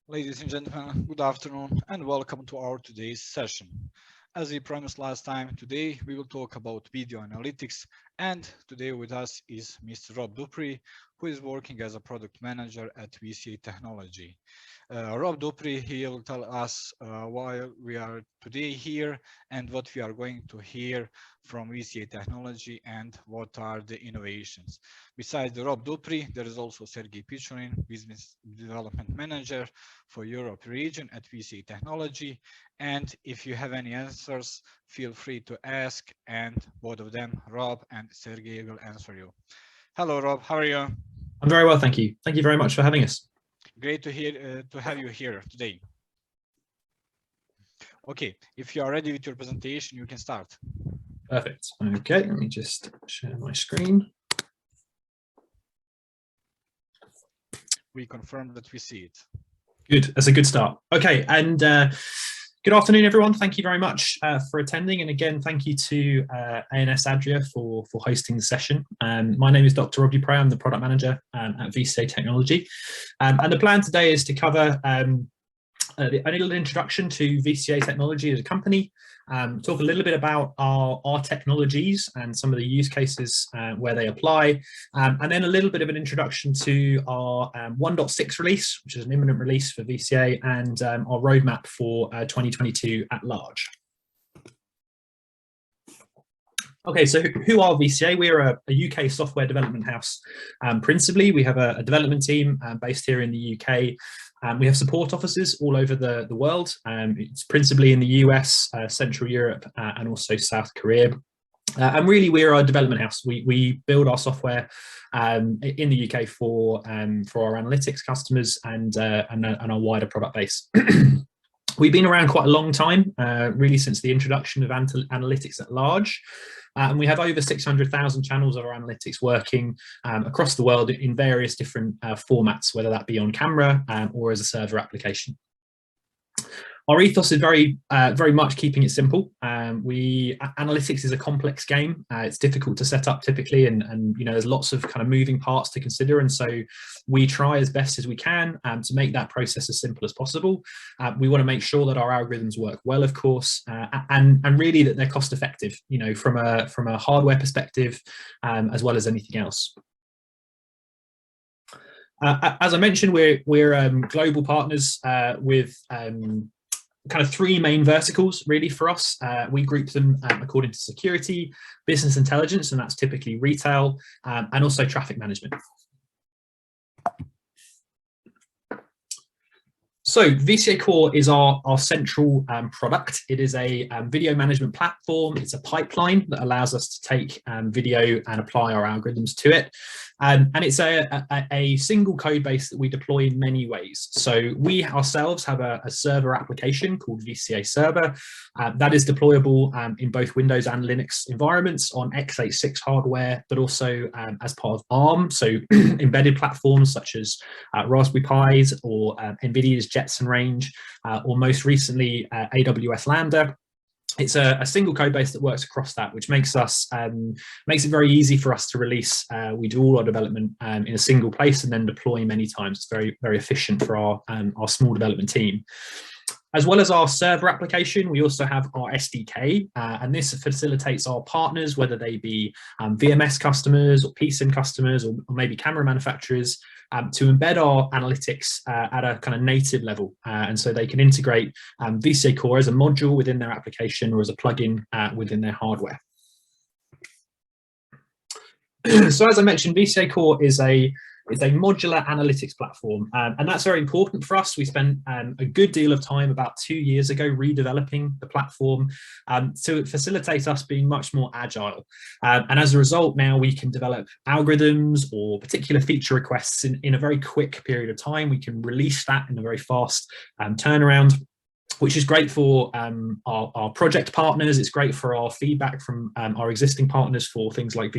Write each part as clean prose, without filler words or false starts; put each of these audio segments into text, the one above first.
Ladies and gentlemen, good afternoon and welcome to our today's session. As we promised last time, today we will talk about video analytics, and today with us is Mr. Rob Dupre, who is working as a product manager at VCA Technology. Rob Dupre, he will tell us why we are today here and what we are going to hear from VCA Technology and what are the innovations. Besides Rob Dupre, there is also Sergey Pichurin, Business Development Manager for Europe region at VCA Technology. And if you have any answers, feel free to ask, and both of them, Rob and Sergey, will answer you. Hello, Rob. How are you? I'm very well, thank you. Thank you very much for having us. Great to have you here today. Okay, if you are ready with your presentation, you can start. Perfect. Okay, let me just share my screen. We confirm that we see it. Good, that's a good start. Okay, and good afternoon, everyone. Thank you very much for attending. And again, thank you to ANS Adria for hosting the session. My name is Dr. Rob Dupre. I'm the product manager at VCA Technology. And the plan today is to cover a little introduction to VCA Technology as a company, talk a little bit about our technologies and some of the use cases where they apply, and then a little bit of an introduction to our 1.6 release, which is an imminent release for VCA, and our roadmap for 2022 at large. Okay, so who are VCA? We're a UK software development house. Principally, we have a development team based here in the UK. We have support offices all over the world. It's principally in the US, Central Europe, and also South Korea. And really, we're a development house. We build our software in the UK for our analytics customers and our wider product base. We've been around quite a long time, really since the introduction of analytics at large. And we have over 600,000 channels of our analytics working across the world in various different formats, whether that be on camera or as a server application. Our ethos is very much keeping it simple. Analytics is a complex game. It's difficult to set up typically, and you know, there's lots of kind of moving parts to consider. And so we try as best as we can to make that process as simple as possible. We want to make sure that our algorithms work well, of course, and really that they're cost effective, you know, from a hardware perspective, as well as anything else. As I mentioned, we're global partners with kind of three main verticals really for us. We group them according to security, business intelligence, and that's typically retail, and also traffic management. So VCAcore is our central product. It is a video management platform. It's a pipeline that allows us to take video and apply our algorithms to it. And it's a single code base that we deploy in many ways. So we ourselves have a server application called VCA Server that is deployable in both Windows and Linux environments on x86 hardware, but also as part of ARM. So embedded platforms such as Raspberry Pis or NVIDIA's Jetson range, or most recently AWS Lambda. It's a single code base that works across that, which makes it very easy for us to release. We do all our development in a single place and then deploy many times. It's very, very efficient for our small development team. As well as our server application, we also have our SDK, and this facilitates our partners, whether they be VMS customers or PSIM customers or maybe camera manufacturers, to embed our analytics at a kind of native level. And so they can integrate VCAcore as a module within their application or as a plugin within their hardware. So as I mentioned, VCAcore is a modular analytics platform, and that's very important for us. We spent a good deal of time about 2 years ago redeveloping the platform to facilitate us being much more agile. And as a result, now we can develop algorithms or particular feature requests in a very quick period of time. We can release that in a very fast turnaround, which is great for our project partners. It's great for our feedback from our existing partners for things like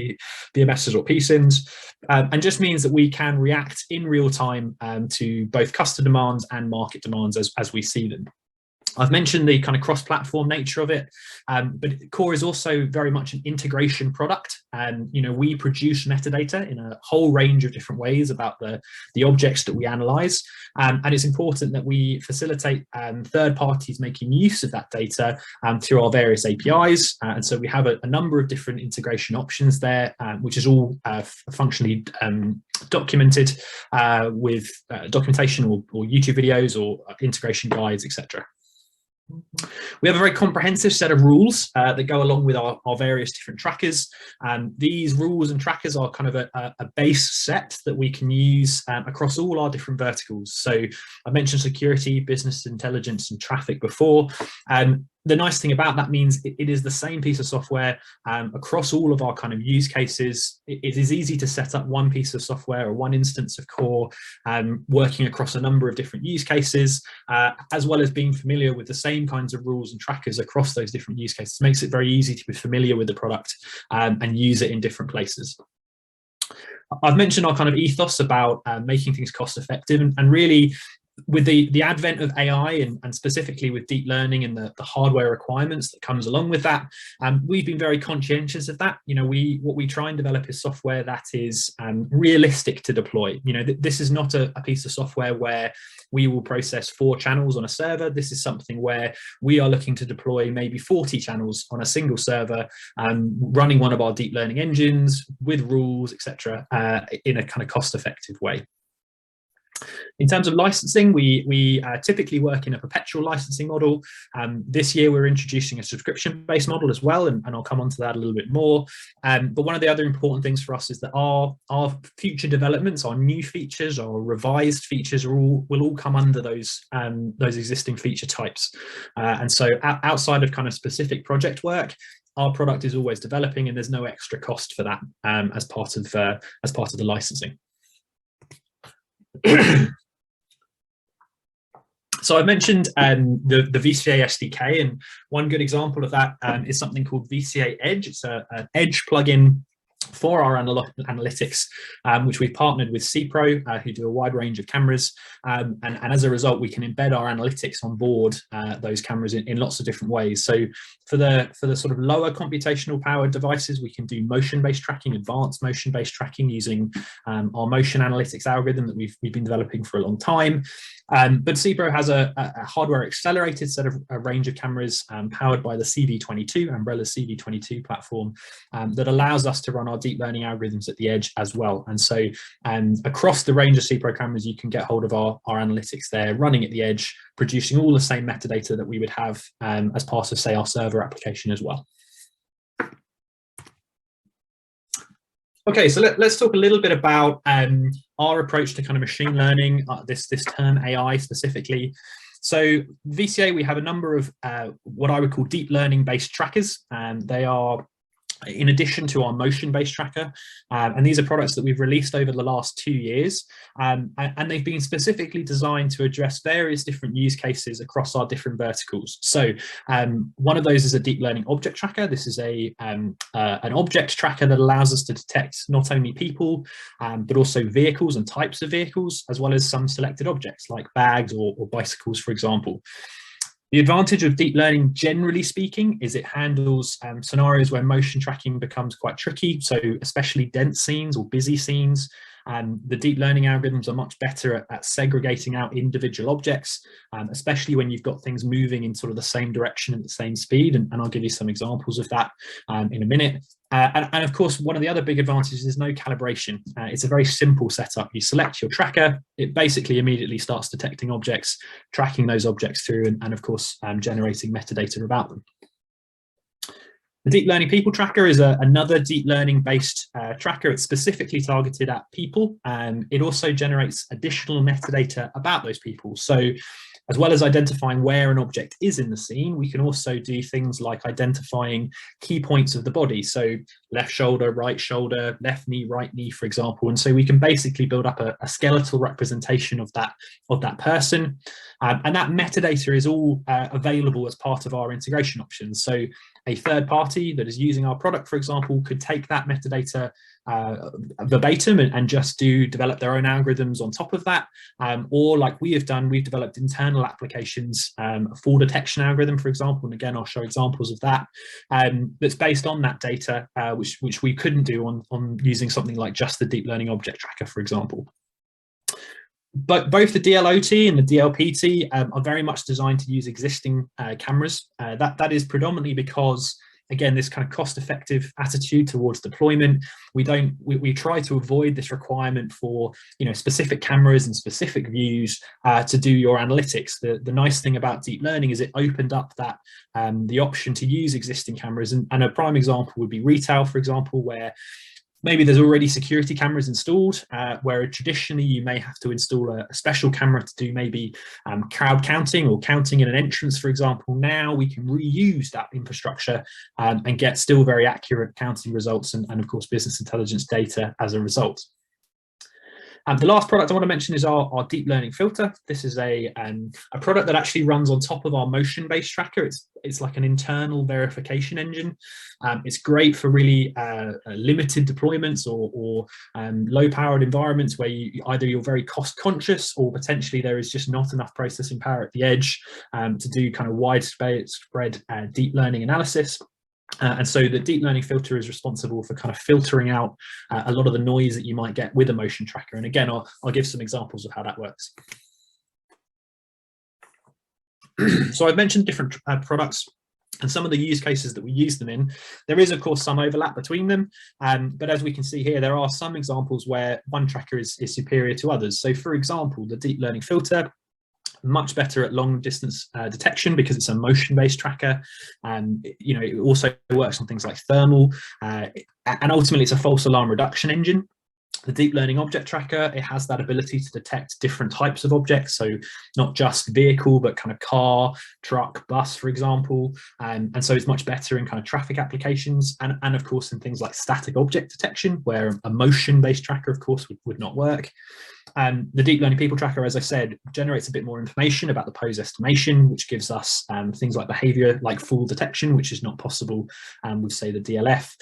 VMSs or PSIMs, and just means that we can react in real time to both customer demands and market demands as we see them. I've mentioned the kind of cross-platform nature of it, but Core is also very much an integration product. And we produce metadata in a whole range of different ways about the objects that we analyze. And it's important that we facilitate third parties making use of that data through our various APIs. And so we have a number of different integration options there, which is all functionally documented with documentation or YouTube videos or integration guides, etc. We have a very comprehensive set of rules that go along with our various different trackers. These rules and trackers are kind of a base set that we can use across all our different verticals. So I mentioned security, business intelligence, and traffic before. The nice thing about that means it is the same piece of software across all of our kind of use cases. It is easy to set up one piece of software or one instance of Core working across a number of different use cases, as well as being familiar with the same kinds of rules and trackers across those different use cases. It makes it very easy to be familiar with the product and use it in different places. I've mentioned our kind of ethos about making things cost effective, and really with the advent of AI and specifically with deep learning and the hardware requirements that comes along with that, we've been very conscientious of that. What we try and develop is software that is realistic to deploy. This is not a piece of software where we will process 4 channels on a server. This is something where we are looking to deploy maybe 40 channels on a single server, running one of our deep learning engines with rules, etc., in a kind of cost-effective way. In terms of licensing, we typically work in a perpetual licensing model. This year, we're introducing a subscription-based model as well, and I'll come on to that a little bit more. But one of the other important things for us is that our future developments, our new features, our revised features will all come under those existing feature types. And so outside of kind of specific project work, our product is always developing, and there's no extra cost for that as part of the licensing. So I mentioned the VCA SDK, and one good example of that is something called VCA Edge. It's an Edge plugin for our analytics, which we've partnered with CPro, who do a wide range of cameras, and as a result, we can embed our analytics on board those cameras in lots of different ways. So for the sort of lower computational powered devices, we can do motion-based tracking, advanced motion-based tracking using our motion analytics algorithm that we've been developing for a long time. But CPro has a hardware accelerated set of a range of cameras powered by the CV22, Umbrella CV22 platform, that allows us to run our deep learning algorithms at the edge as well. And so across the range of CPro cameras, you can get hold of our analytics there running at the edge, producing all the same metadata that we would have as part of, say, our server application as well. Okay, so let's talk a little bit about our approach to kind of machine learning, this term AI specifically. So VCA, we have a number of what I would call deep learning based trackers, and they are in addition to our motion-based tracker, and these are products that we've released over the last 2 years, and they've been specifically designed to address various different use cases across our different verticals. So one of those is a deep learning object tracker. This is an object tracker that allows us to detect not only people, but also vehicles and types of vehicles, as well as some selected objects like bags or bicycles, for example. The advantage of deep learning, generally speaking, is it handles scenarios where motion tracking becomes quite tricky. So especially dense scenes or busy scenes, the deep learning algorithms are much better at segregating out individual objects, especially when you've got things moving in sort of the same direction at the same speed. And I'll give you some examples of that in a minute. And of course, one of the other big advantages is no calibration. It's a very simple setup. You select your tracker, it basically immediately starts detecting objects, tracking those objects through, and of course, generating metadata about them. The Deep Learning People Tracker is another deep learning based tracker. It's specifically targeted at people, and it also generates additional metadata about those people. So as well as identifying where an object is in the scene, we can also do things like identifying key points of the body. So left shoulder, left knee, right knee, for example. And so we can basically build up a skeletal representation of that person. And that metadata is all available as part of our integration options. So a third party that is using our product, for example, could take that metadata, verbatim and just develop their own algorithms on top of that, or like we have done, we've developed internal applications, fall detection algorithm, for example, and again I'll show examples of that, that's based on that data, which we couldn't do on using something like just the deep learning object tracker, for example. But both the DLOT and the DLPT are very much designed to use existing cameras. That is predominantly because, again, this kind of cost-effective attitude towards deployment. We try to avoid this requirement for specific cameras and specific views to do your analytics. The nice thing about deep learning is it opened up that the option to use existing cameras, and a prime example would be retail, for example, where maybe there's already security cameras installed, where traditionally you may have to install a special camera to do maybe crowd counting or counting in an entrance, for example. Now we can reuse that infrastructure and get still very accurate counting results and of course, business intelligence data as a result. The last product I want to mention is our deep learning filter. This is a product that actually runs on top of our motion-based tracker. It's like an internal verification engine. It's great for really limited deployments or low-powered environments where either you're very cost-conscious or potentially there is just not enough processing power at the edge to do kind of widespread deep learning analysis. And so the deep learning filter is responsible for kind of filtering out a lot of the noise that you might get with a motion tracker. And again, I'll give some examples of how that works. So I've mentioned different products and some of the use cases that we use them in. There is, of course, some overlap between them. But as we can see here, there are some examples where one tracker is superior to others. So for example, the deep learning filter, much better at long distance detection because it's a motion-based tracker. It also works on things like thermal, and ultimately it's a false alarm reduction engine. The deep learning object tracker, it has that ability to detect different types of objects, so not just vehicle, but kind of car, truck, bus, for example. And so it's much better in kind of traffic applications and of course in things like static object detection, where a motion-based tracker, of course, would not work. The deep learning people tracker, as I said, generates a bit more information about the pose estimation, which gives us things like behavior, like fall detection, which is not possible with, say, the DLF.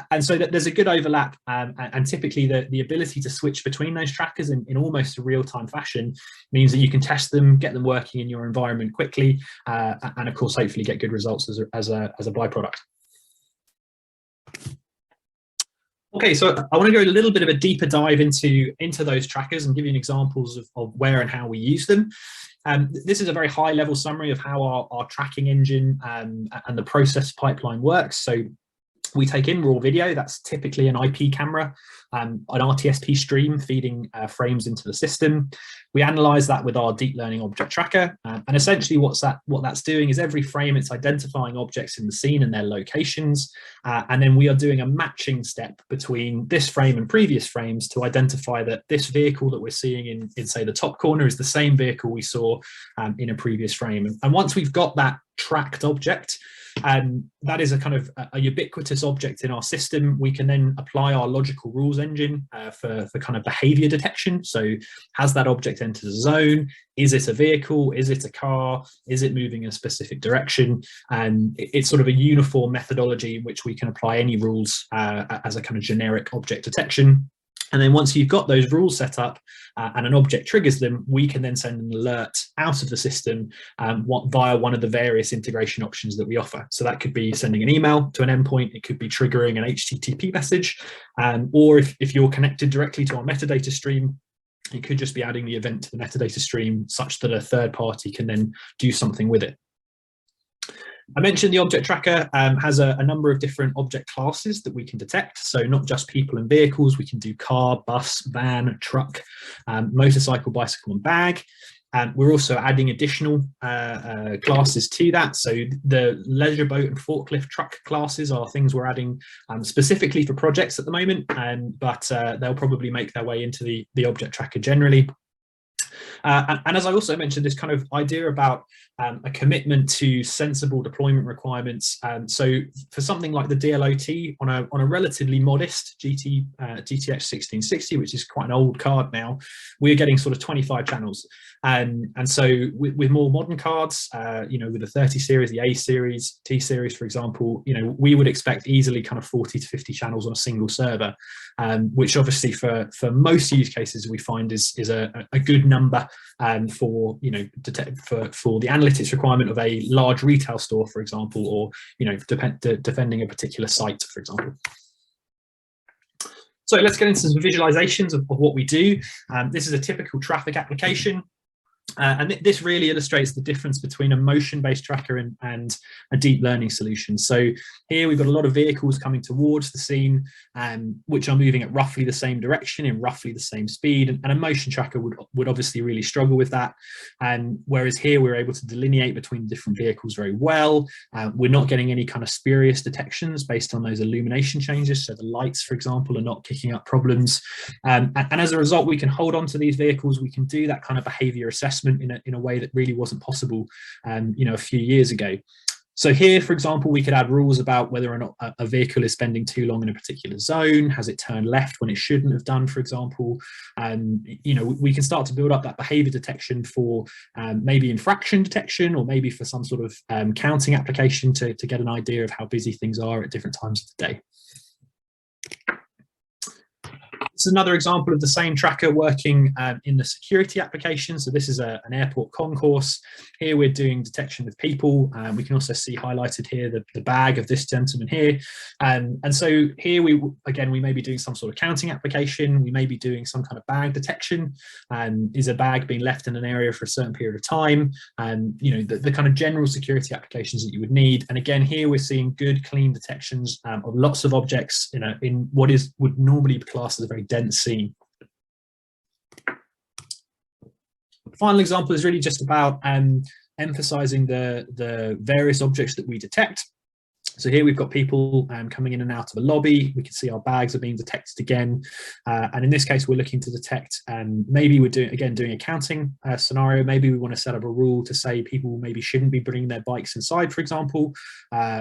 And so there's a good overlap, and typically the ability to switch between those trackers in almost a real-time fashion means that you can test them, get them working in your environment quickly, and of course, hopefully get good results as a byproduct. Okay, so I want to go a little bit of a deeper dive into those trackers and give you examples of where and how we use them. This is a very high level summary of how our tracking engine and the process pipeline works. So we take in raw video, that's typically an IP camera, an RTSP stream feeding frames into the system. We analyze that with our deep learning object tracker. And essentially what that's doing is every frame it's identifying objects in the scene and their locations. And then we are doing a matching step between this frame and previous frames to identify that this vehicle that we're seeing in say, the top corner is the same vehicle we saw in a previous frame. And once we've got that tracked object, that is a kind of a ubiquitous object in our system, we can then apply our logical rules engine for kind of behavior detection. So has that object entered a zone? Is it a vehicle? Is it a car? Is it moving in a specific direction? And it's sort of a uniform methodology in which we can apply any rules as a kind of generic object detection. And then once you've got those rules set up and an object triggers them, we can then send an alert out of the system via one of the various integration options that we offer. So that could be sending an email to an endpoint, it could be triggering an HTTP message, or if you're connected directly to our metadata stream, it could just be adding the event to the metadata stream such that a third party can then do something with it. I mentioned the object tracker has a number of different object classes that we can detect. So not just people and vehicles, we can do car, bus, van, truck, motorcycle, bicycle, and bag. We're also adding additional classes to that. So the leisure boat and forklift truck classes are things we're adding specifically for projects at the moment, but they'll probably make their way into the object tracker generally. And as I also mentioned, this kind of idea about a commitment to sensible deployment requirements. So for something like the DLOT on a relatively modest GTX 1660, which is quite an old card now, we're getting sort of 25 channels. And so with more modern cards, with the 30 series, the A series, T series, for example, we would expect easily kind of 40 to 50 channels on a single server, which obviously for most use cases we find is a good number for the analytics requirement of a large retail store, for example, or defending a particular site, for example. So let's get into some visualizations of what we do. This is a typical traffic application. And this really illustrates the difference between a motion-based tracker and a deep learning solution. So here we've got a lot of vehicles coming towards the scene, which are moving at roughly the same direction in roughly the same speed. And a motion tracker would obviously really struggle with that. And whereas here we're able to delineate between different vehicles very well. We're not getting any kind of spurious detections based on those illumination changes. So the lights, for example, are not kicking up problems. And as a result, we can hold on to these vehicles. We can do that kind of behavior assessment in a way that really wasn't possible, a few years ago. So here, for example, we could add rules about whether or not a vehicle is spending too long in a particular zone. Has it turned left when it shouldn't have done, for example? We can start to build up that behavior detection for maybe infraction detection, or maybe for some sort of counting application to get an idea of how busy things are at different times of the day. This is another example of the same tracker working in the security application. So this is an airport concourse. Here we're doing detection of people. We can also see highlighted here the bag of this gentleman here. And so here we may be doing some sort of counting application. We may be doing some kind of bag detection. Is a bag being left in an area for a certain period of time? The kind of general security applications that you would need. And again, here we're seeing good, clean detections of lots of objects in what would normally be classed as a very dense scene. The final example is really just about emphasizing the various objects that we detect. So here we've got people coming in and out of a lobby. We can see our bags are being detected again. And in this case, we're looking to detect, maybe we're doing a counting scenario. Maybe we want to set up a rule to say people maybe shouldn't be bringing their bikes inside, for example.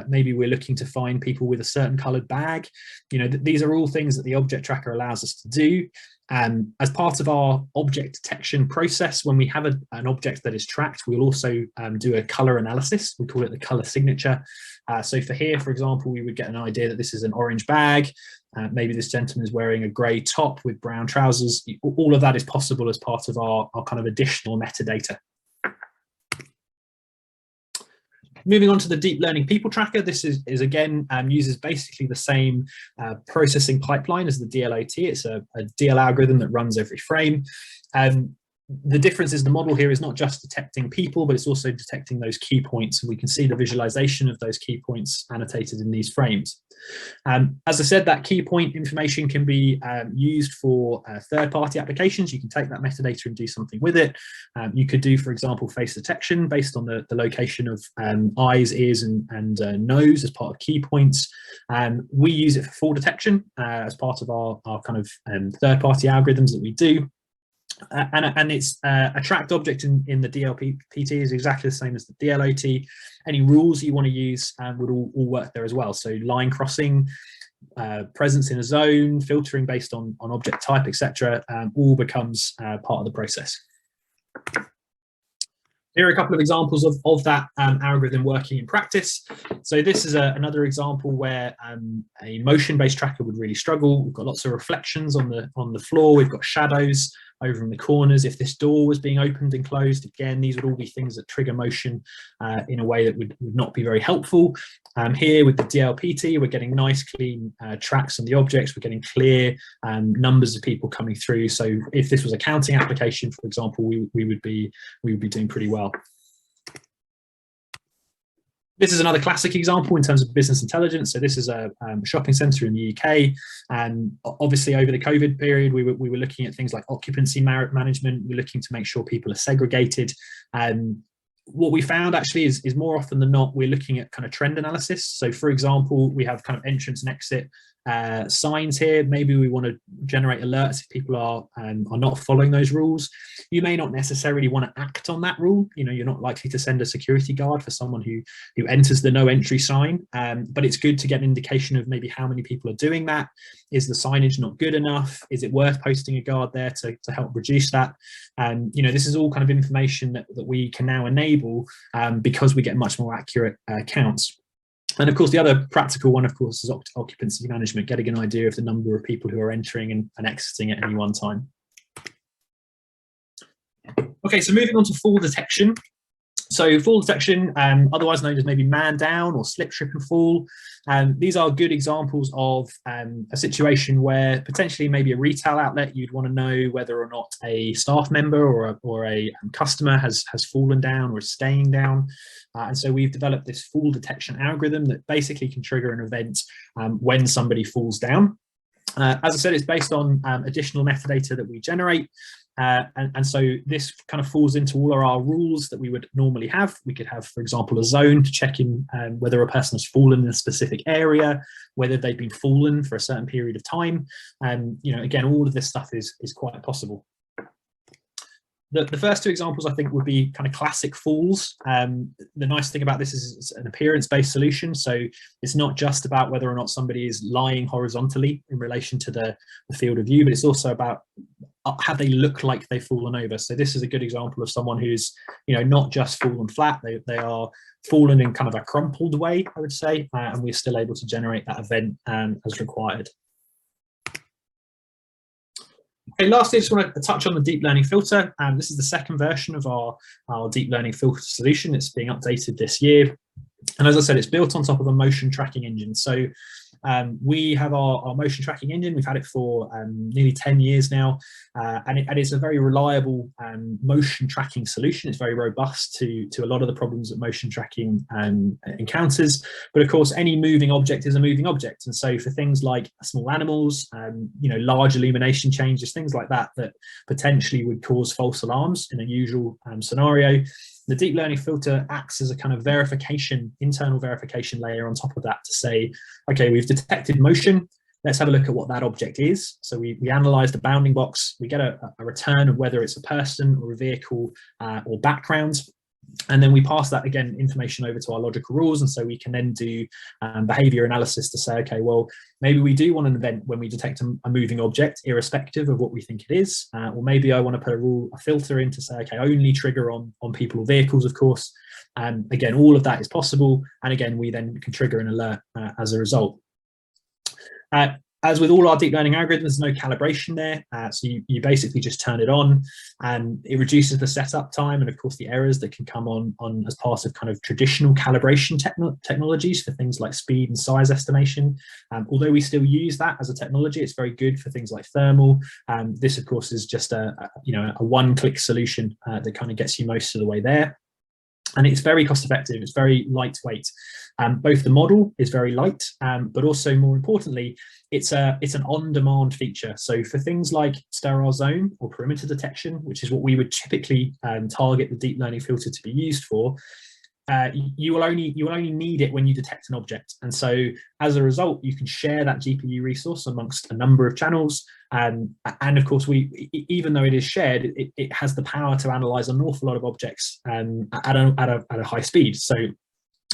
Maybe we're looking to find people with a certain colored bag. These are all things that the object tracker allows us to do. As part of our object detection process, when we have an object that is tracked, we'll also do a color analysis. We call it the color signature. So for here, for example, we would get an idea that this is an orange bag. Maybe this gentleman is wearing a gray top with brown trousers. All of that is possible as part of our kind of additional metadata. Moving on to the deep learning people tracker, this is again uses basically the same processing pipeline as the DLOT. It's a DL algorithm that runs every frame. The difference is the model here is not just detecting people, but it's also detecting those key points. And we can see the visualization of those key points annotated in these frames. As I said, that key point information can be used for third-party applications. You can take that metadata and do something with it. You could do, for example, face detection based on the location of eyes, ears, and nose as part of key points. We use it for fall detection as part of our kind of third-party algorithms that we do. And it's a tracked object in the DLPT is exactly the same as the DLOT. Any rules you want to use would all work there as well. So line crossing, presence in a zone, filtering based on object type, etc., all becomes part of the process. Here are a couple of examples of that algorithm working in practice. So this is another example where a motion-based tracker would really struggle. We've got lots of reflections on the floor. We've got shadows over in the corners. If this door was being opened and closed, again, these would all be things that trigger motion in a way that would not be very helpful. Here with the DLPT, we're getting nice, clean tracks on the objects. We're getting clear numbers of people coming through. So if this was a counting application, for example, we would be doing pretty well. This is another classic example in terms of business intelligence. So this is a shopping centre in the UK, and obviously over the COVID period, we were looking at things like occupancy management. We're looking to make sure people are segregated. What we found actually is more often than not, we're looking at kind of trend analysis. So for example, we have kind of entrance and exit signs here. Maybe we want to generate alerts if people are not following those rules. You may not necessarily want to act on that rule. You're not likely to send a security guard for someone who enters the no entry sign, but it's good to get an indication of maybe how many people are doing that. Is the signage not good enough? Is it worth posting a guard there to help reduce that? This is all kind of information that we can now enable because we get much more accurate counts. And of course, the other practical one, of course, is occupancy management, getting an idea of the number of people who are entering and exiting at any one time. Okay, so moving on to fall detection. So fall detection, otherwise known as maybe man down or slip, trip and fall. These are good examples of a situation where potentially maybe a retail outlet, you'd want to know whether or not a staff member or a customer has fallen down or is staying down. And so we've developed this fall detection algorithm that basically can trigger an event when somebody falls down. As I said, it's based on additional metadata that we generate. And so this kind of falls into all of our rules that we would normally have. We could have, for example, a zone to check in whether a person has fallen in a specific area, whether they've been fallen for a certain period of time. And, again, all of this stuff is quite possible. The first two examples, I think, would be kind of classic falls. The nice thing about this is it's an appearance-based solution. So it's not just about whether or not somebody is lying horizontally in relation to the field of view, but it's also about how they look like they've fallen over. So this is a good example of someone who's, not just fallen flat. They are fallen in kind of a crumpled way, I would say, and we're still able to generate that event as required. Okay, lastly, I just want to touch on the deep learning filter. This is the second version of our deep learning filter solution. It's being updated this year. And as I said, it's built on top of a motion tracking engine. So we have our motion tracking engine. We've had it for nearly 10 years now, and it's a very reliable motion tracking solution. It's very robust to a lot of the problems that motion tracking encounters. But of course, any moving object is a moving object. And so for things like small animals, large illumination changes, things like that potentially would cause false alarms in a usual scenario, the deep learning filter acts as a kind of internal verification layer on top of that to say, okay, we've detected motion. Let's have a look at what that object is. So we analyze the bounding box. We get a return of whether it's a person or a vehicle or background. And then we pass that, again, information over to our logical rules. And so we can then do behavior analysis to say, okay, well, maybe we do want an event when we detect a moving object, irrespective of what we think it is. Or maybe I want to put a filter in to say, okay, only trigger on people or vehicles, of course. And again, all of that is possible. And again, we then can trigger an alert as a result. As with all our deep learning algorithms, there's no calibration there. So you basically just turn it on and it reduces the setup time and, of course, the errors that can come on as part of kind of traditional calibration technologies for things like speed and size estimation. Although we still use that as a technology, it's very good for things like thermal. This, of course, is just a one-click solution that kind of gets you most of the way there. And it's very cost effective, it's very lightweight. Both the model is very light, but also more importantly, it's an on-demand feature. So for things like sterile zone or perimeter detection, which is what we would typically target the deep learning filter to be used for, you will only need it when you detect an object. And so as a result, you can share that GPU resource amongst a number of channels. And of course, even though it is shared, it has the power to analyze an awful lot of objects at a high speed. So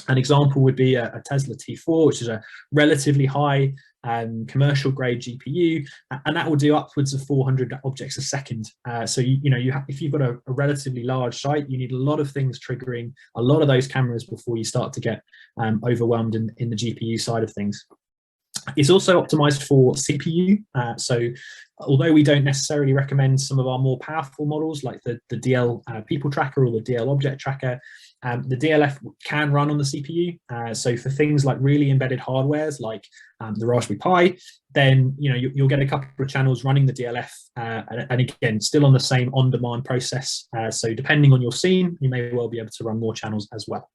an example would be a Tesla T4, which is a relatively high commercial grade GPU, and that will do upwards of 400 objects a second. So if you've got a relatively large site, you need a lot of things triggering a lot of those cameras before you start to get overwhelmed in the GPU side of things. It's also optimized for CPU. So although we don't necessarily recommend some of our more powerful models like the DL people tracker or the DL object tracker, the DLF can run on the CPU. So for things like really embedded hardwares like the Raspberry Pi, then you'll get a couple of channels running the DLF, and again, still on the same on-demand process. So depending on your scene, you may well be able to run more channels as well.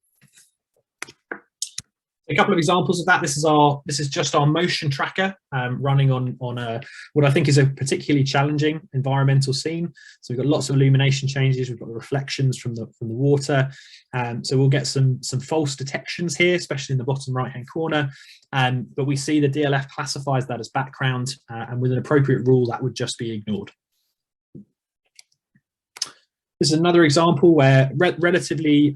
A couple of examples of that. This is just our motion tracker running on what I think is a particularly challenging environmental scene. So we've got lots of illumination changes. We've got the reflections from the water. So we'll get some false detections here, especially in the bottom right hand corner. But we see the DLF classifies that as background, and with an appropriate rule, that would just be ignored. This is another example where relatively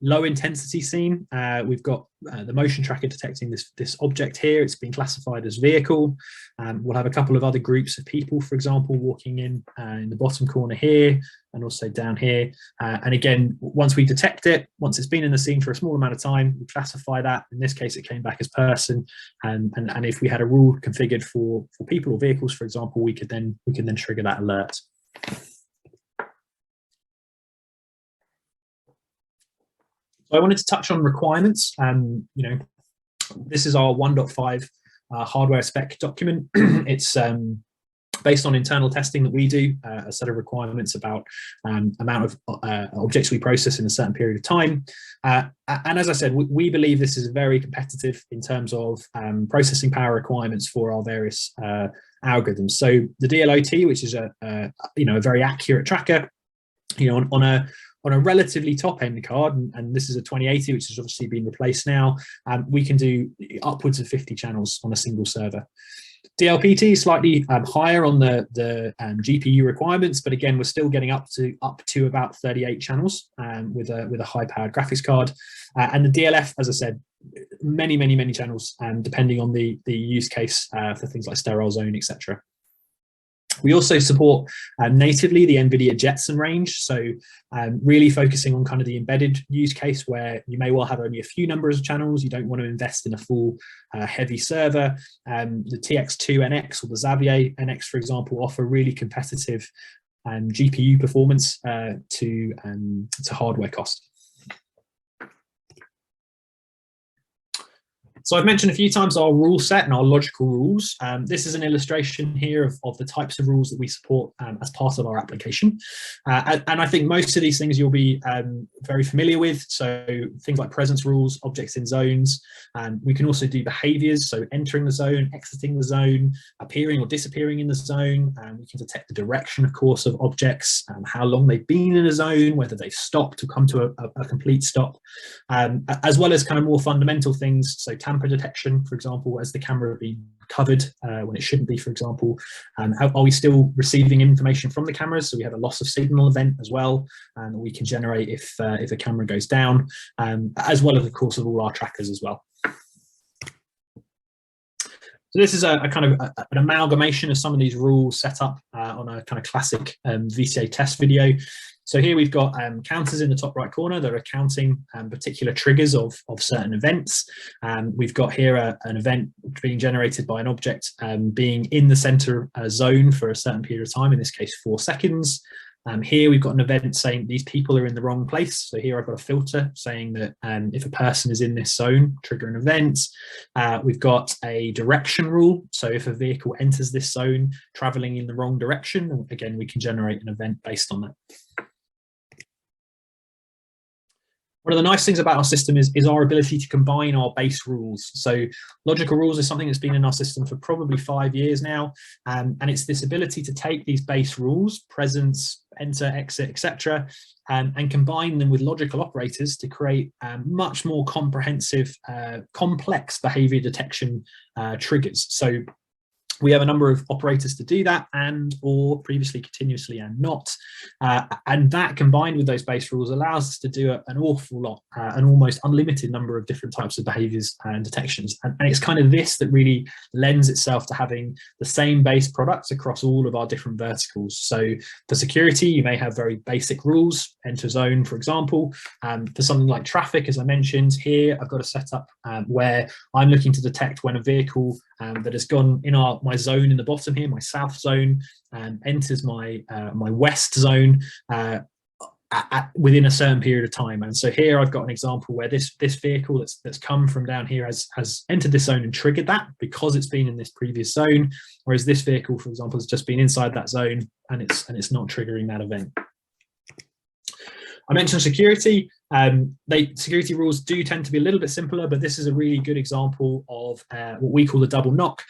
low intensity scene. We've got the motion tracker detecting this object here. It's been classified as vehicle. We'll have a couple of other groups of people, for example, walking in the bottom corner here and also down here. And again, once we detect it, once it's been in the scene for a small amount of time, we classify that. In this case, it came back as person. And if we had a rule configured for people or vehicles, for example, we could then trigger that alert. So I wanted to touch on requirements. This is our 1.5 hardware spec document. It's based on internal testing that we do, a set of requirements about amount of objects we process in a certain period of time. And as I said, we believe this is very competitive in terms of processing power requirements for our various algorithms. So the DLOT, which is a very accurate tracker, on a relatively top end card, and this is a 2080, which has obviously been replaced now, we can do upwards of 50 channels on a single server. DLPT is slightly higher on the GPU requirements, but again, we're still getting up to about 38 channels with a high powered graphics card. And the DLF, as I said, many channels, depending on the use case for things like sterile zone, etc. We also support natively the NVIDIA Jetson range, so really focusing on kind of the embedded use case where you may well have only a few numbers of channels, you don't want to invest in a full heavy server. The TX2 NX or the Xavier NX, for example, offer really competitive GPU performance to hardware cost. So I've mentioned a few times our rule set and our logical rules. This is an illustration here of the types of rules that we support as part of our application. And I think most of these things you'll be very familiar with. So things like presence rules, objects in zones. We can also do behaviors, so entering the zone, exiting the zone, appearing or disappearing in the zone. We can detect the direction, of course, of objects, how long they've been in a zone, whether they've stopped or come to a complete stop, as well as kind of more fundamental things. So tamper detection, for example, as the camera being covered when it shouldn't be, for example. Are we still receiving information from the cameras? So we have a loss of signal event as well, and we can generate if a camera goes down, as well as, of course, of all our trackers as well. So this is a kind of an amalgamation of some of these rules set up on a kind of classic VCA test video. So here we've got counters in the top right corner that are counting particular triggers of certain events. We've got here an event being generated by an object being in the center zone for a certain period of time, in this case 4 seconds. Here we've got an event saying these people are in the wrong place. So here I've got a filter saying that if a person is in this zone, trigger an event. We've got a direction rule. So if a vehicle enters this zone traveling in the wrong direction, again, we can generate an event based on that. One of the nice things about our system is our ability to combine our base rules. So logical rules is something that's been in our system for probably 5 years now. And it's this ability to take these base rules, presence, enter, exit, etc., and combine them with logical operators to create much more comprehensive, complex behavior detection triggers. So we have a number of operators to do that, and or previously continuously and not. And that combined with those base rules allows us to do an awful lot, an almost unlimited number of different types of behaviors and detections. And it's kind of this that really lends itself to having the same base products across all of our different verticals. So for security, you may have very basic rules, enter zone, for example. For something like traffic, as I mentioned here, I've got a setup where I'm looking to detect when a vehicle that has gone in my zone in the bottom here, my south zone, enters my west zone within a certain period of time. And so here I've got an example where this vehicle that's come from down here has entered this zone and triggered that because it's been in this previous zone, whereas this vehicle, for example, has just been inside that zone and it's not triggering that event. I mentioned security. Security rules do tend to be a little bit simpler, but this is a really good example of what we call the double knock.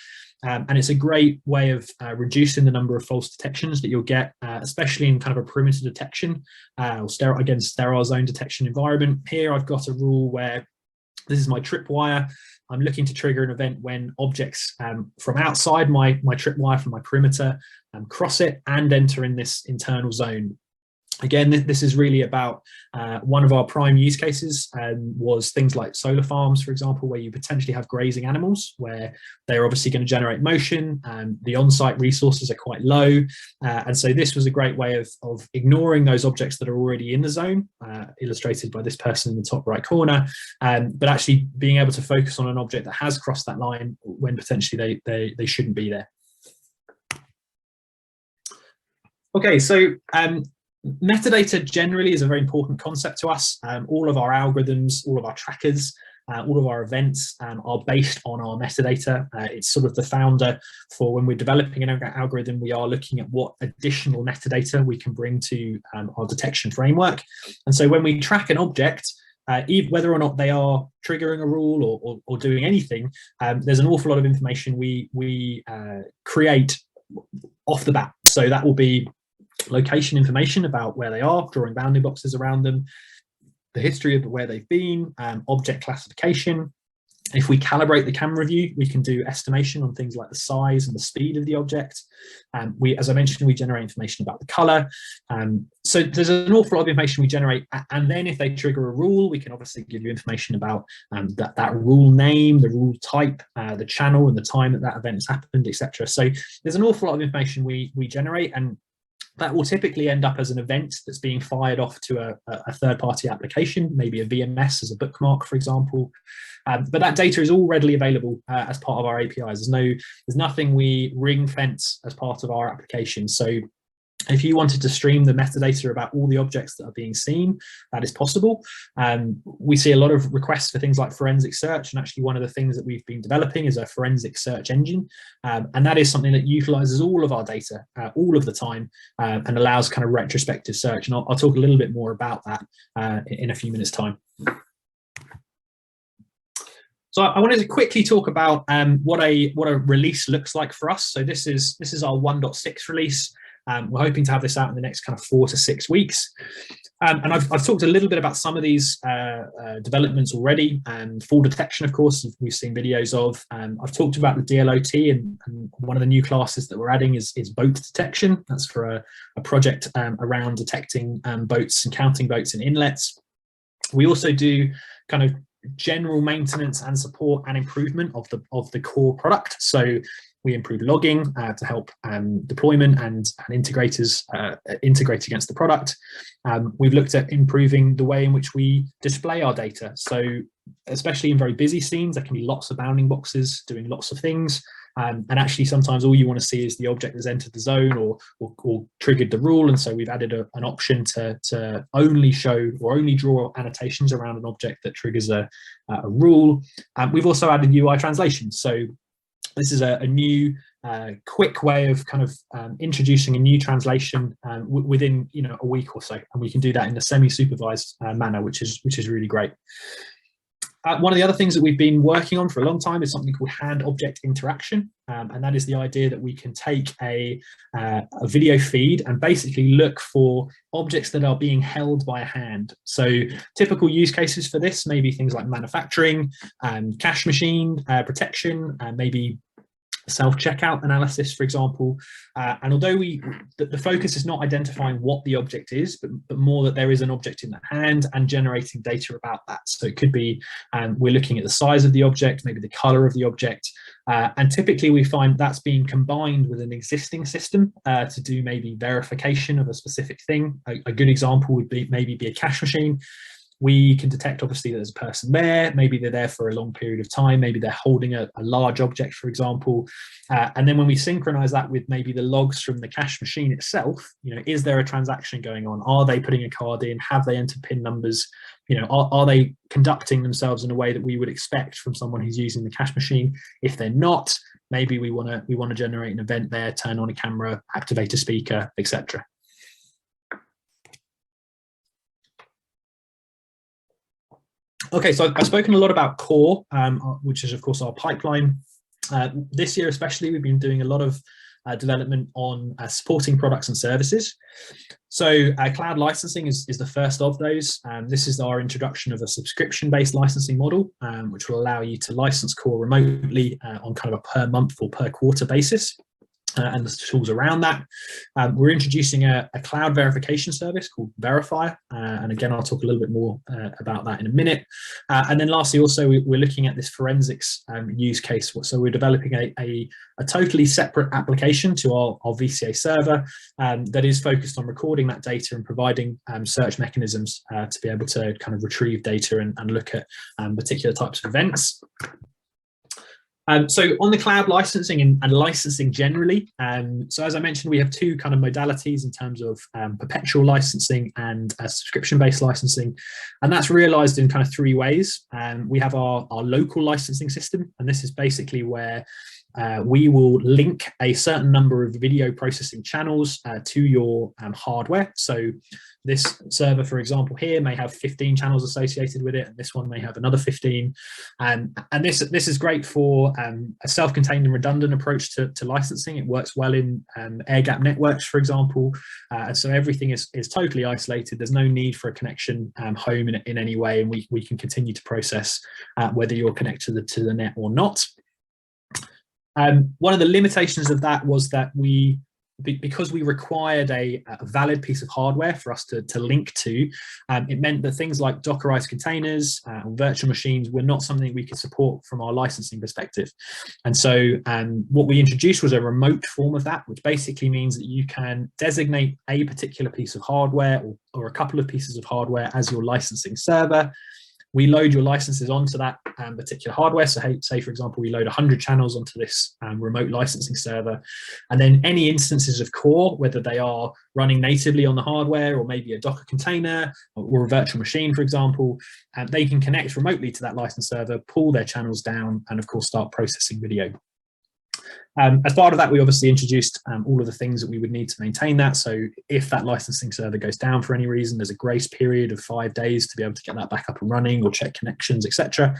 And it's a great way of reducing the number of false detections that you'll get, especially in kind of a perimeter detection or sterile zone detection environment. Here I've got a rule where this is my tripwire. I'm looking to trigger an event when objects from outside my tripwire, from my perimeter, cross it and enter in this internal zone. Again, this is really about one of our prime use cases was things like solar farms, for example, where you potentially have grazing animals, where they're obviously going to generate motion, and the on-site resources are quite low. And so this was a great way of ignoring those objects that are already in the zone, illustrated by this person in the top right corner, but actually being able to focus on an object that has crossed that line when potentially they shouldn't be there. Okay, so metadata generally is a very important concept to us. All of our algorithms, all of our trackers, all of our events are based on our metadata. It's sort of the founder for when we're developing an algorithm, we are looking at what additional metadata we can bring to our detection framework. And so when we track an object, whether or not they are triggering a rule or doing anything, there's an awful lot of information we create off the bat. So that will be location information about where they are, drawing bounding boxes around them, the history of where they've been, object classification. If we calibrate the camera view, we can do estimation on things like the size and the speed of the object. As I mentioned, we generate information about the color. So there's an awful lot of information we generate. And then if they trigger a rule, we can obviously give you information about that rule name, the rule type, the channel and the time that event has happened, etc. So there's an awful lot of information we generate, and that will typically end up as an event that's being fired off to a third-party application, maybe a VMS as a bookmark, for example. But that data is all readily available as part of our APIs. There's nothing we ring fence as part of our application. So if you wanted to stream the metadata about all the objects that are being seen, that is possible. We see a lot of requests for things like forensic search, and actually one of the things that we've been developing is a forensic search engine, and that is something that utilizes all of our data all of the time and allows kind of retrospective search. And I'll talk a little bit more about that in a few minutes' time. So I wanted to quickly talk about what a release looks like for us. So this is our 1.6 release. We're hoping to have this out in the next kind of 4 to 6 weeks. And I've talked a little bit about some of these developments already. Fall detection, of course, we've seen videos of. I've talked about the DLOT, and one of the new classes that we're adding is boat detection. That's for a project around detecting boats and counting boats in inlets. We also do kind of general maintenance and support and improvement of the core product. So we improve logging to help deployment and integrators integrate against the product. We've looked at improving the way in which we display our data. So especially in very busy scenes, there can be lots of bounding boxes doing lots of things. And actually sometimes all you want to see is the object has entered the zone or triggered the rule. And so we've added an option to only show or only draw annotations around an object that triggers a rule. We've also added UI translation. So this is a new quick way of kind of introducing a new translation within a week or so, and we can do that in a semi-supervised manner, which is really great. One of the other things that we've been working on for a long time is something called hand-object interaction, and that is the idea that we can take a video feed and basically look for objects that are being held by a hand. So typical use cases for this may be things like manufacturing, cash machine protection, maybe self-checkout analysis, for example. And although the focus is not identifying what the object is, but more that there is an object in the hand and generating data about that. So it could be we're looking at the size of the object, maybe the color of the object. And typically we find that's being combined with an existing system to do maybe verification of a specific thing. A good example would be maybe a cash machine. We can detect, obviously, there's a person there. Maybe they're there for a long period of time. Maybe they're holding a large object, for example. And then when we synchronize that with maybe the logs from the cash machine itself, is there a transaction going on? Are they putting a card in? Have they entered PIN numbers? Are they conducting themselves in a way that we would expect from someone who's using the cash machine? If they're not, maybe we want to generate an event there, turn on a camera, activate a speaker, etc. Okay, so I've spoken a lot about core, which is of course our pipeline. This year especially, we've been doing a lot of development on supporting products and services. So cloud licensing is the first of those. This is our introduction of a subscription-based licensing model, which will allow you to license core remotely on kind of a per month or per quarter basis. And the tools around that. We're introducing a cloud verification service called Verifier. And again, I'll talk a little bit more about that in a minute. And then lastly, also, we're looking at this forensics use case. So we're developing a totally separate application to our VCA server that is focused on recording that data and providing search mechanisms to be able to kind of retrieve data and look at particular types of events. So on the cloud licensing and licensing generally, so as I mentioned, we have two kind of modalities in terms of perpetual licensing and subscription-based licensing, and that's realized in kind of three ways. We have our local licensing system, and this is basically where we will link a certain number of video processing channels to your hardware. So this server, for example, here may have 15 channels associated with it, and this one may have another 15. And this is great for a self-contained and redundant approach to licensing. It works well in air-gapped networks, for example. So everything is totally isolated. There's no need for a connection home in any way, and we can continue to process whether you're connected to the net or not. One of the limitations of that was that because we required a valid piece of hardware for us to link to, it meant that things like Dockerized containers or virtual machines were not something we could support from our licensing perspective. And so what we introduced was a remote form of that, which basically means that you can designate a particular piece of hardware or a couple of pieces of hardware as your licensing server. We load your licenses onto that particular hardware. So say, for example, we load 100 channels onto this remote licensing server. And then any instances of core, whether they are running natively on the hardware or maybe a Docker container or a virtual machine, for example, they can connect remotely to that license server, pull their channels down, and of course, start processing video. As part of that, we obviously introduced all of the things that we would need to maintain that. So if that licensing server goes down for any reason, there's a grace period of 5 days to be able to get that back up and running or check connections, etc.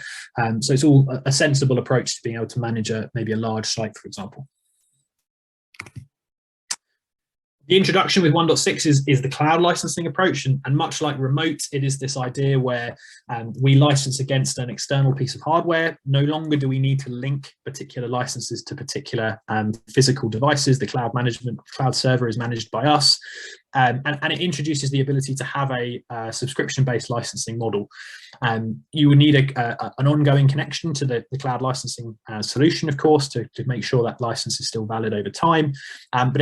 So it's all a sensible approach to being able to manage maybe a large site, for example. The introduction with 1.6 is the cloud licensing approach, and much like remote, it is this idea where we license against an external piece of hardware. No longer do we need to link particular licenses to particular physical devices. The cloud server is managed by us, and it introduces the ability to have a subscription-based licensing model. You would need an ongoing connection to the cloud licensing solution, of course, to make sure that license is still valid over time. But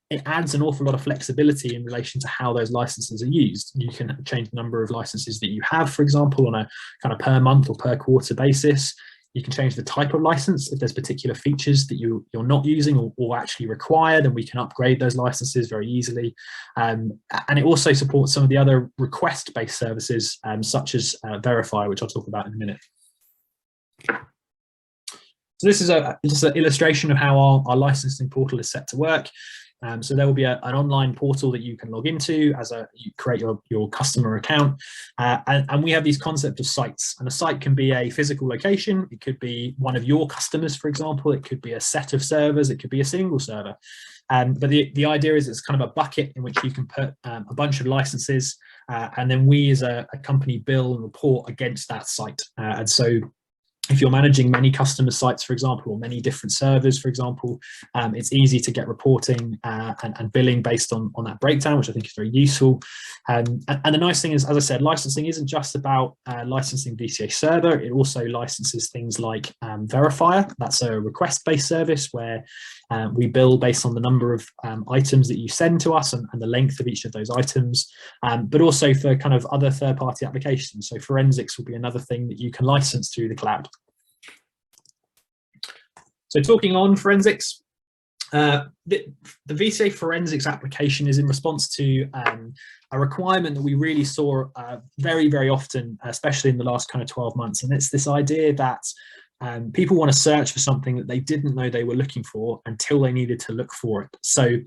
it adds an awful lot of flexibility in relation to how those licenses are used. You can change the number of licenses that you have, for example, on a kind of per month or per quarter basis. You can change the type of license. If there's particular features that you're not using or actually require, then we can upgrade those licenses very easily. And it also supports some of the other request-based services, such as Verifier, which I'll talk about in a minute. So this is just an illustration of how our licensing portal is set to work. So there will be an online portal that you can log into as you create your customer account. And we have these concepts of sites. And a site can be a physical location. It could be one of your customers, for example. It could be a set of servers. It could be a single server. But the idea is it's kind of a bucket in which you can put a bunch of licenses. And then we as a company bill and report against that site. And so if you're managing many customer sites, for example, or many different servers, for example, it's easy to get reporting and billing based on that breakdown, which I think is very useful. And the nice thing is, as I said, licensing isn't just about licensing VCA server. It also licenses things like Verifier. That's a request-based service where we bill based on the number of items that you send to us and the length of each of those items, but also for kind of other third-party applications. So forensics will be another thing that you can license through the cloud. So talking on forensics, the VCA forensics application is in response to a requirement that we really saw very, very often, especially in the last kind of 12 months. And it's this idea that people want to search for something that they didn't know they were looking for until they needed to look for it. So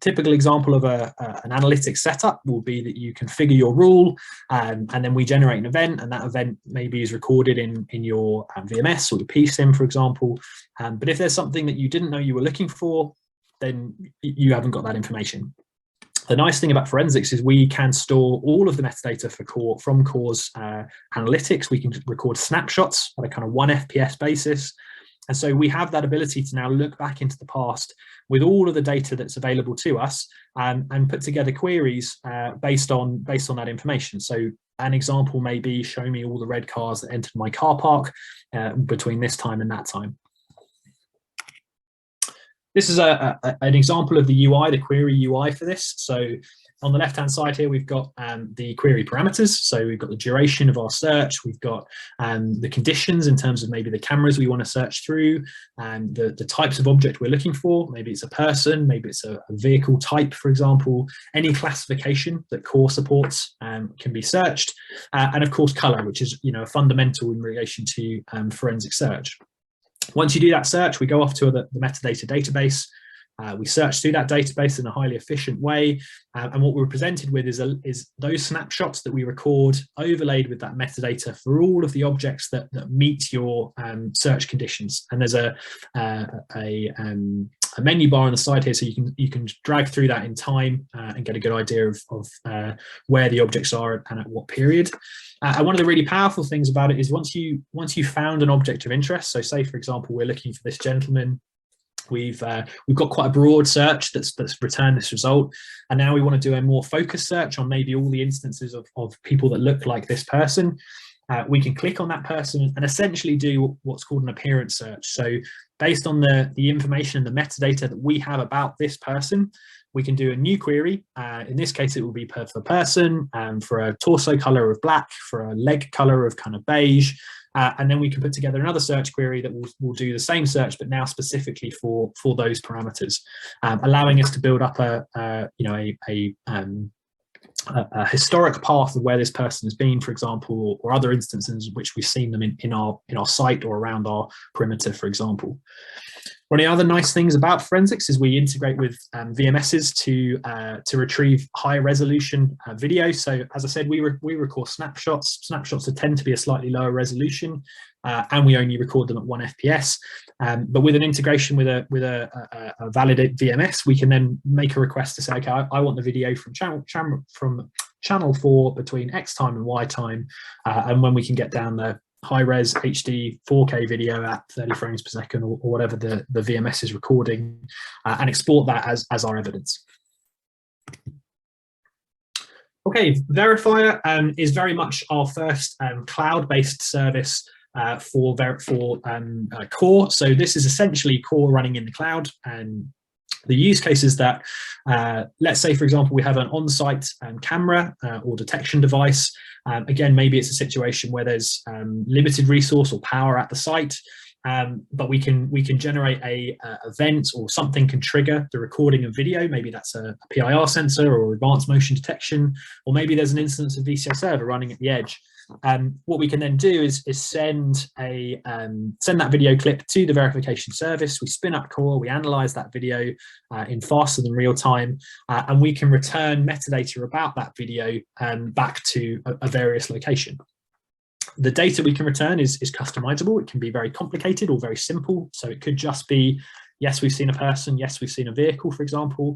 Typical example of an analytics setup will be that you configure your rule, and then we generate an event, and that event maybe is recorded in your VMS or your PSIM, for example. But if there's something that you didn't know you were looking for, then you haven't got that information. The nice thing about forensics is we can store all of the metadata for Core from Core's analytics. We can record snapshots at a kind of 1 FPS basis. And so we have that ability to now look back into the past with all of the data that's available to us, and put together queries based on that information. So an example may be, show me all the red cars that entered my car park between this time and that time. This is an example of the UI, the query UI for this. So on the left-hand side here, we've got the query parameters. So we've got the duration of our search. We've got the conditions in terms of maybe the cameras we want to search through, and the types of object we're looking for. Maybe it's a person, maybe it's a vehicle type, for example. Any classification that Core supports can be searched. And of course, color, which is fundamental in relation to forensic search. Once you do that search, we go off to the metadata database. We search through that database in a highly efficient way, and what we're presented with is those snapshots that we record overlaid with that metadata for all of the objects that meet your search conditions. And there's a menu bar on the side here, so you can drag through that in time and get a good idea of where the objects are and at what period. And one of the really powerful things about it is once you found an object of interest, so say for example we're looking for this gentleman. We've got quite a broad search that's returned this result, and now we want to do a more focused search on maybe all the instances of people that look like this person. We can click on that person and essentially do what's called an appearance search. So based on the information and the metadata that we have about this person, we can do a new query. In this case, it will be per person, for a torso color of black, for a leg color of kind of beige. And then we can put together another search query that will do the same search, but now specifically for those parameters, allowing us to build up a historic path of where this person has been, for example, or other instances in which we've seen them in our site or around our perimeter, for example. One of the other nice things about forensics is we integrate with VMSs to retrieve high resolution video. So as I said, we record snapshots. Snapshots tend to be a slightly lower resolution, and we only record them at 1 FPS. But with an integration with a validated VMS, we can then make a request to say, okay, I want the video from channel 4 between X time and Y time, and when we can get down the high-res HD 4K video at 30 frames per second or whatever the VMS is recording, and export that as our evidence. Okay, Verifier is very much our first cloud-based service for Core. So this is essentially Core running in the cloud, and the use case is that, let's say, for example, we have an on-site camera or detection device. Again, maybe it's a situation where there's limited resource or power at the site, but we can generate a event, or something can trigger the recording of video. Maybe that's a PIR sensor or advanced motion detection, or maybe there's an instance of VCA server running at the edge. What we can then do is send that video clip to the verification service. We spin up Core, we analyze that video in faster than real time, and we can return metadata about that video back to a various location. The data we can return is customizable. It can be very complicated or very simple. So it could just be, yes, we've seen a person, yes, we've seen a vehicle, for example,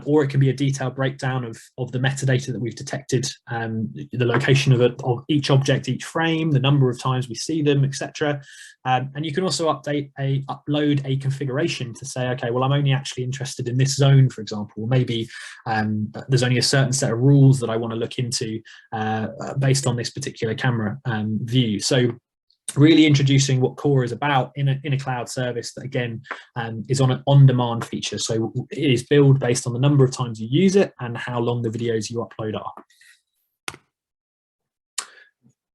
or it can be a detailed breakdown of the metadata that we've detected, the location of each object, each frame, the number of times we see them, etc. And you can also upload a configuration to say, okay, well, I'm only actually interested in this zone, for example. Maybe there's only a certain set of rules that I want to look into based on this particular camera view. So really introducing what Core is about in a cloud service that, again, is on an on-demand feature. So it is billed based on the number of times you use it and how long the videos you upload are.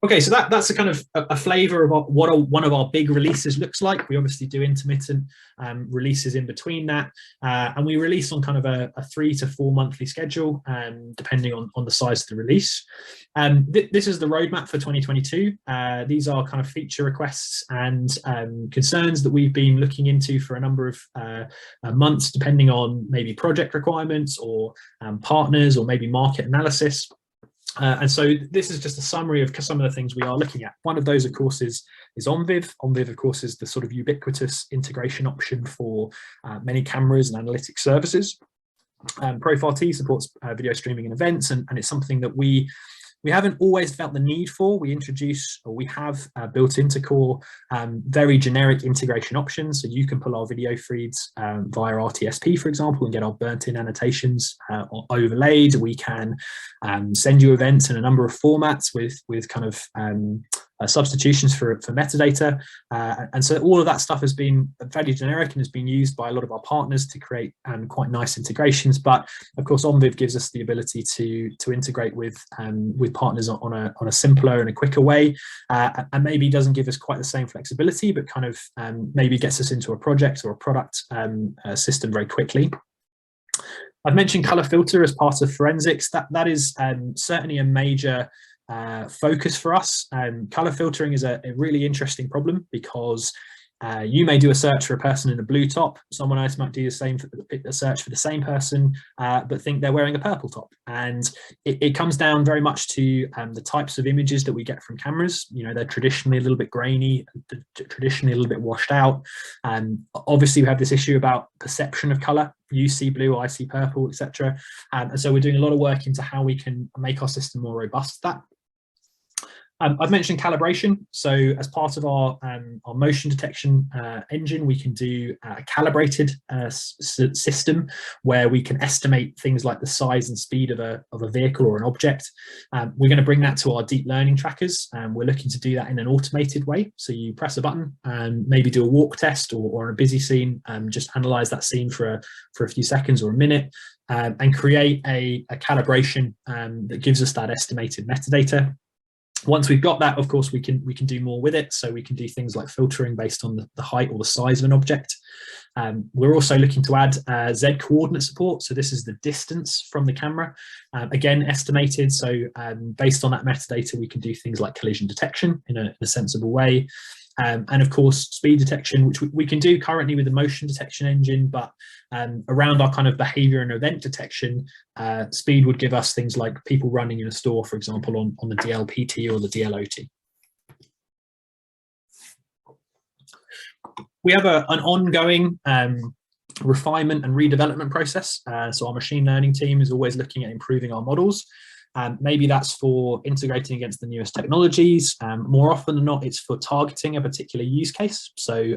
Okay, so that's a kind of a flavor of what one of our big releases looks like. We obviously do intermittent releases in between that, and we release on kind of a 3 to 4 monthly schedule, depending on the size of the release. This is the roadmap for 2022. These are kind of feature requests and concerns that we've been looking into for a number of months, depending on maybe project requirements or partners or maybe market analysis. And so this is just a summary of some of the things we are looking at. One of those, of course, is OnViv. OnViv, of course, is the sort of ubiquitous integration option for many cameras and analytics services. Profile T supports video streaming and events, and it's something that we haven't always felt the need for. We have built into Core very generic integration options. So you can pull our video feeds via RTSP, for example, and get our burnt-in annotations overlaid. We can send you events in a number of formats with kind of substitutions for metadata. And so all of that stuff has been fairly generic and has been used by a lot of our partners to create quite nice integrations. But of course, OnViv gives us the ability to integrate with partners on a simpler and a quicker way, and maybe doesn't give us quite the same flexibility, but kind of maybe gets us into a project or a product system very quickly. I've mentioned color filter as part of forensics. That is certainly a major focus for us. Color filtering is a really interesting problem because you may do a search for a person in a blue top, someone else might do the same a search for the same person, but think they're wearing a purple top. And it comes down very much to the types of images that we get from cameras. You know, they're traditionally a little bit grainy, traditionally a little bit washed out. Obviously, we have this issue about perception of color. You see blue, I see purple, etc. And so we're doing a lot of work into how we can make our system more robust to that. I've mentioned calibration. So as part of our motion detection engine, we can do a calibrated system where we can estimate things like the size and speed of a vehicle or an object. We're going to bring that to our deep learning trackers. We're looking to do that in an automated way. So you press a button and maybe do a walk test or a busy scene, just analyze that scene for a few seconds or a minute, and create a calibration that gives us that estimated metadata. Once we've got that, of course, we can do more with it. So we can do things like filtering based on the height or the size of an object. We're also looking to add Z coordinate support. So this is the distance from the camera, again, estimated. So based on that metadata, we can do things like collision detection in a sensible way. And of course, speed detection, which we can do currently with the motion detection engine, but around our kind of behavior and event detection, speed would give us things like people running in a store, for example, on the DLPT or the DLOT. We have an ongoing refinement and redevelopment process. So our machine learning team is always looking at improving our models. Maybe that's for integrating against the newest technologies. More often than not, it's for targeting a particular use case. So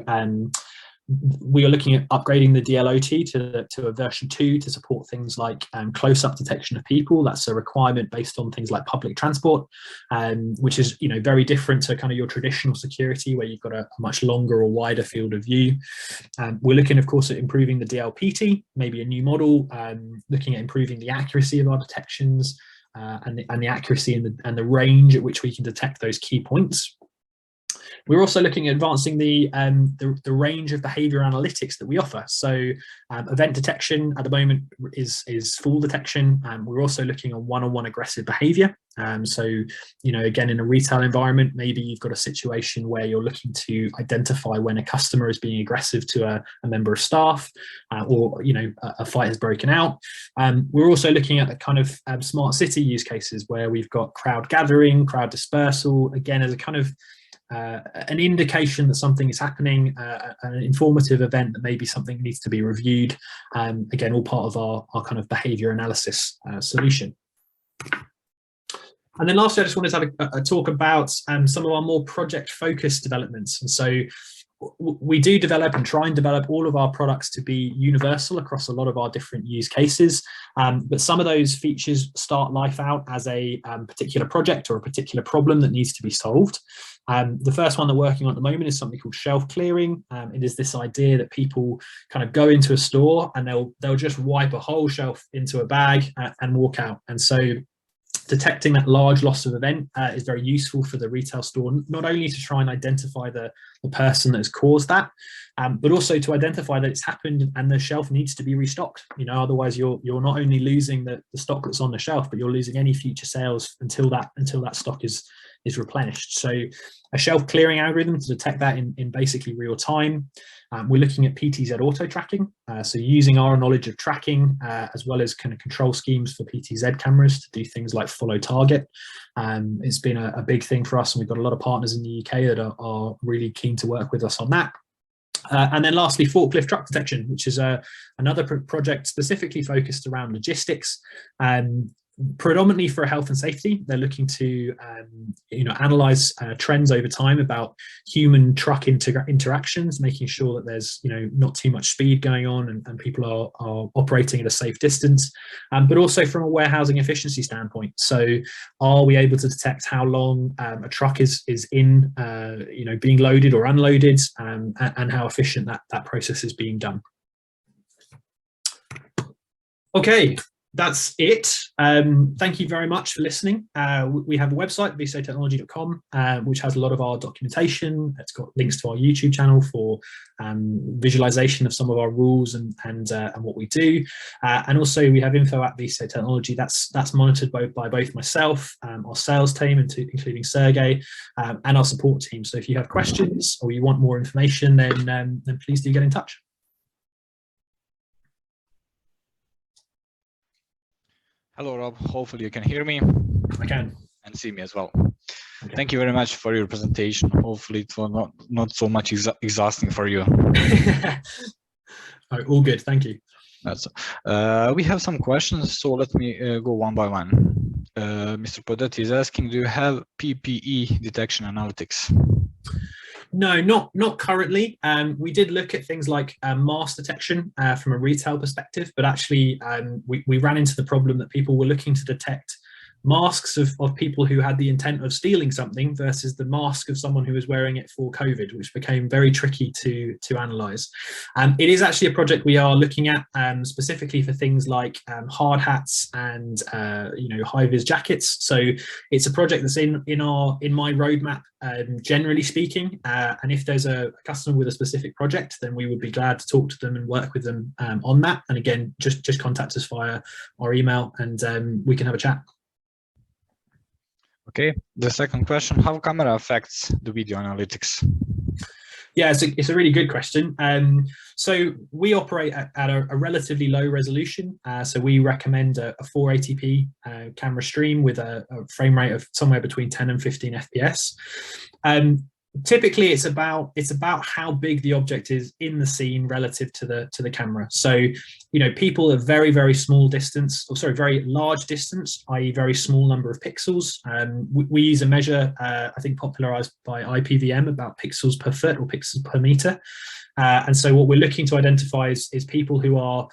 we are looking at upgrading the DLOT to a version 2 to support things like close-up detection of people. That's a requirement based on things like public transport, which is very different to kind of your traditional security where you've got a much longer or wider field of view. We're looking, of course, at improving the DLPT, maybe a new model, looking at improving the accuracy of our detections, and the accuracy and the range at which we can detect those key points. We're also looking at advancing the range of behavior analytics that we offer. So event detection at the moment is fall detection. We're also looking on one-on-one aggressive behavior. So, again, in a retail environment, maybe you've got a situation where you're looking to identify when a customer is being aggressive to a member of staff, or, a fight has broken out. We're also looking at a kind of smart city use cases where we've got crowd gathering, crowd dispersal, again, as a kind of an indication that something is happening, an informative event that maybe something needs to be reviewed. Again, all part of our kind of behavior analysis solution. And then lastly, I just wanted to have a talk about some of our more project-focused developments. And so we do develop and try and develop all of our products to be universal across a lot of our different use cases. But some of those features start life out as a particular project or a particular problem that needs to be solved. The first one they're working on at the moment is something called shelf clearing. It is this idea that people kind of go into a store and they'll just wipe a whole shelf into a bag and walk out. And so detecting that large loss of event is very useful for the retail store, not only to try and identify the person that has caused that, but also to identify that it's happened and the shelf needs to be restocked. Otherwise you're not only losing the stock that's on the shelf, but you're losing any future sales until that stock is replenished. So a shelf clearing algorithm to detect that in basically real time. We're looking at PTZ auto tracking, so using our knowledge of tracking as well as kind of control schemes for PTZ cameras to do things like follow target. It's been a big thing for us, and we've got a lot of partners in the UK that are really keen to work with us on that. And then lastly, forklift truck detection, which is another project specifically focused around logistics. Predominantly for health and safety. They're looking to analyze trends over time about human truck interactions, making sure that there's not too much speed going on and people are operating at a safe distance, but also from a warehousing efficiency standpoint. So are we able to detect how long a truck is in being loaded or unloaded, and how efficient that process is being done. Okay. That's it. Thank you very much for listening. We have a website, vcatechnology.com, which has a lot of our documentation. It's got links to our YouTube channel for visualization of some of our rules and what we do. And also we have info at VCA Technology. That's monitored by both myself, our sales team, including Sergey, and our support team. So if you have questions or you want more information, then please do get in touch. Hello, Rob. Hopefully you can hear me. I can. And see me as well. Okay. Thank you very much for your presentation. Hopefully it was not so much exhausting for you. All good. Thank you. We have some questions, so let me go one by one. Mr. Podetti is asking, do you have PPE detection analytics? No, not currently. We did look at things like mask detection from a retail perspective, but actually we ran into the problem that people were looking to detect masks of people who had the intent of stealing something versus the mask of someone who was wearing it for COVID, which became very tricky to analyze. It is actually a project we are looking at specifically for things like hard hats and high-vis jackets. So it's a project that's in my roadmap, generally speaking. And if there's a customer with a specific project, then we would be glad to talk to them and work with them on that. And again, just contact us via our email and we can have a chat. Okay, the second question, how camera affects the video analytics? Yeah, it's a really good question. So we operate at a relatively low resolution. So we recommend a 480p camera stream with a frame rate of somewhere between 10 and 15 FPS. Typically it's about how big the object is in the scene relative to the camera. So people at very, very small distance, or sorry, very large distance, i.e. very small number of pixels. We use a measure I think popularized by IPVM, about pixels per foot or pixels per meter. And so what we're looking to identify is people who are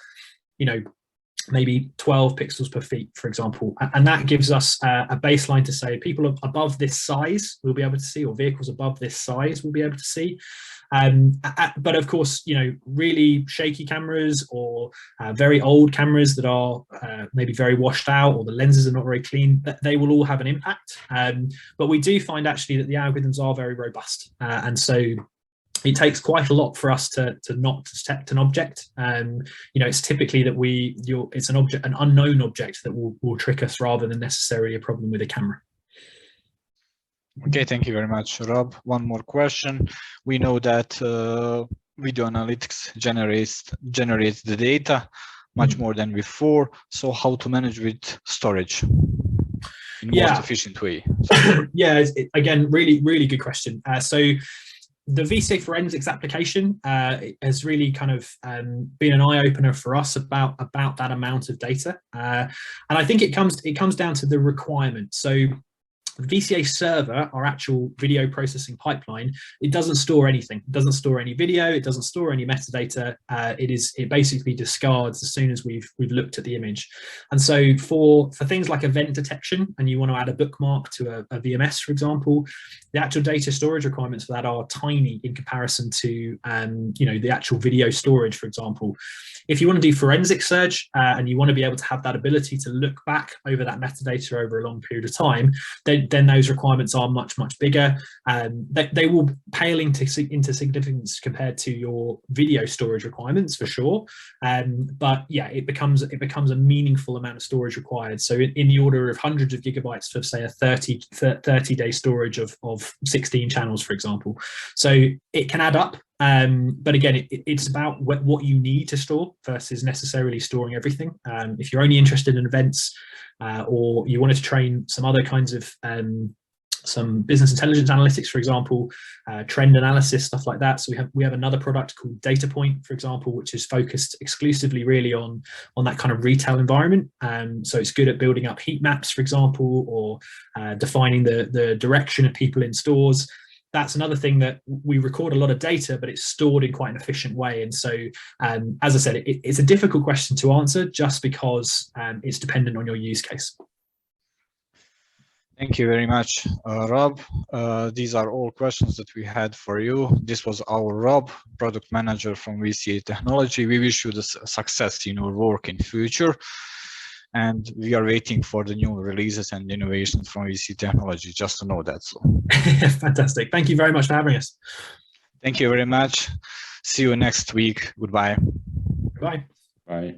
maybe 12 pixels per feet, for example. And that gives us a baseline to say people above this size we'll be able to see, or vehicles above this size we'll be able to see. But of course, really shaky cameras or very old cameras that are maybe very washed out, or the lenses are not very clean, they will all have an impact. But we do find actually that the algorithms are very robust. And so it takes quite a lot for us to not detect an object. It's typically that it's an unknown object that will trick us rather than necessarily a problem with a camera. Okay, thank you very much, Rob. One more question. We know that video analytics generates the data much more than before. So how to manage with storage in most efficient way? Yeah, again, really, really good question. So the VCA forensics application has really kind of been an eye-opener for us about that amount of data, and I think it comes down to the requirement. So The VCA server, our actual video processing pipeline, it doesn't store anything. It doesn't store any video. It doesn't store any metadata. It basically discards as soon as we've looked at the image. And so for things like event detection, and you want to add a bookmark to a VMS, for example, the actual data storage requirements for that are tiny in comparison to the actual video storage, for example. If you want to do forensic search and you want to be able to have that ability to look back over that metadata over a long period of time, then those requirements are much, much bigger. They will pale into significance compared to your video storage requirements for sure. But yeah, it becomes a meaningful amount of storage required. So in the order of hundreds of gigabytes for, say, a 30-day storage of 16 channels, for example. So it can add up. But again, it's about what you need to store versus necessarily storing everything. If you're only interested in events or you wanted to train some other kinds of some business intelligence analytics, for example, trend analysis, stuff like that. So we have another product called Data Point, for example, which is focused exclusively really on that kind of retail environment. So it's good at building up heat maps, for example, or defining the direction of people in stores. That's another thing, that we record a lot of data, but it's stored in quite an efficient way. And so, as I said, it's a difficult question to answer just because it's dependent on your use case. Thank you very much, Rob. These are all questions that we had for you. This was our Rob, product manager from VCA Technology. We wish you the success in your work in future. And we are waiting for the new releases and innovations from VCA Technology, just to know that. So. Fantastic. Thank you very much for having us. Thank you very much. See you next week. Goodbye. Bye. Bye.